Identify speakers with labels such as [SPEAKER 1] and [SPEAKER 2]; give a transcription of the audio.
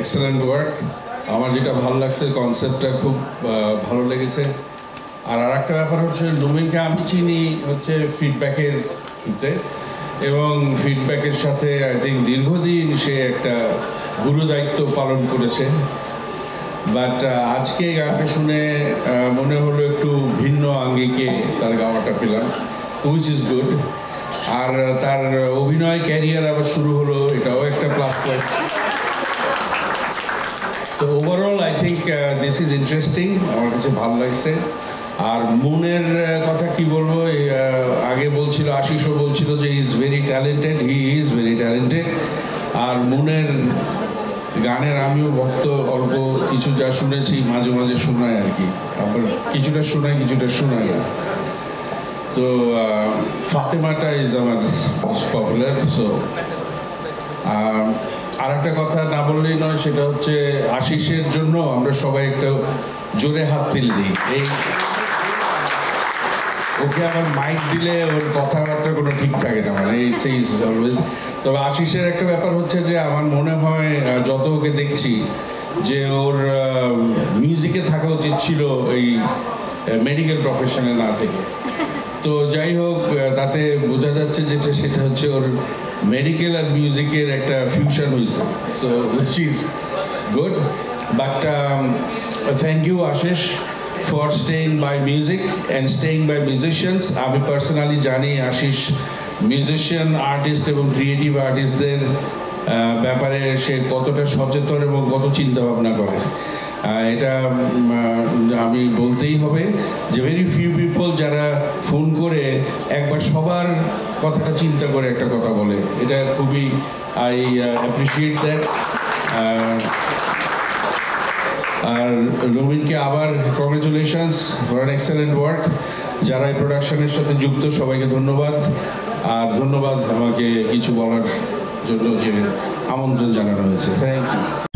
[SPEAKER 1] Excellent work. আমার যেটা ভালো লাগছে কনসেপ্টটা খুব ভালো লেগেছে। আর আরেকটা ব্যাপার হচ্ছে লুমিনকে আমি চিনি হচ্ছে ফিডব্যাকের থ্রুতে, এবং ফিডব্যাকের সাথে আই থিঙ্ক দীর্ঘদিন সে একটা গুরু দায়িত্ব পালন করেছে। বাট আজকে গানটা শুনে মনে হলো একটু ভিন্ন আঙ্গিকে তার গাওয়াটা পেলাম, হুইচ ইজ গুড। আর তার অভিনয় ক্যারিয়ার আবার শুরু হলো, এটাও একটা প্লাস পয়েন্ট। তো overall I think this is interesting, আমার কাছে ভালো লাগছে। আর মুনের কথা কি বলবো, আগে বলছিল আশিসও বলছিল যে he is very talented, he is very talented. আর মুনের গানের আমিও ভক্ত, অল্প কিছু যা শুনেছি মাঝে মাঝে শোনাই আর কি, আবার কিছুটা শোনাই কিছুটা শোনাই না। তো ফাতেমাটা ইজ আমার পপুলার। সো আর একটা কথা না বললেই নয়, সেটা হচ্ছে আশিসের জন্য আমরা সবাই একটা জোরে হাততালি দিই। এই ওকে আমার মাইক দিলে ওর কথাবার্তা কোনো ঠিক থাকে না, মানে ইজ অলওয়েজ। তবে আশিসের একটা ব্যাপার হচ্ছে যে আমার মনে হয় যত ওকে দেখছি যে ওর মিউজিকে থাকা উচিত ছিল এই মেডিকেল প্রফেশনে না থেকে। তো যাই হোক, তাতে বোঝা যাচ্ছে যেটা সেটা হচ্ছে ওর মেডিকেল আর মিউজিকের একটা ফিউশন হয়েছে। So which is good. But thank you Ashish for staying by music and staying by musicians. আমি পার্সোনালি জানি আশিস মিউজিশিয়ান আর্টিস্ট এবং ক্রিয়েটিভ আর্টিস্টদের ব্যাপারে সে কতটা সচেতন এবং কত চিন্তা ভাবনা করে। এটা আমি বলতেই হবে যে ভেরি ফিউ পিপল যারা ফোন করে একবার সবার কথাটা চিন্তা করে একটা কথা বলে, এটা খুবই আই অ্যাপ্রিসিয়েট দ্যাট। আর লুমিনকে আবার congratulations for an excellent work. যারা এই প্রোডাকশনের সাথে যুক্ত সবাইকে ধন্যবাদ। আর ধন্যবাদ আমাকে কিছু বলার জন্য যে আমন্ত্রণ জানানো হয়েছে। Thank you.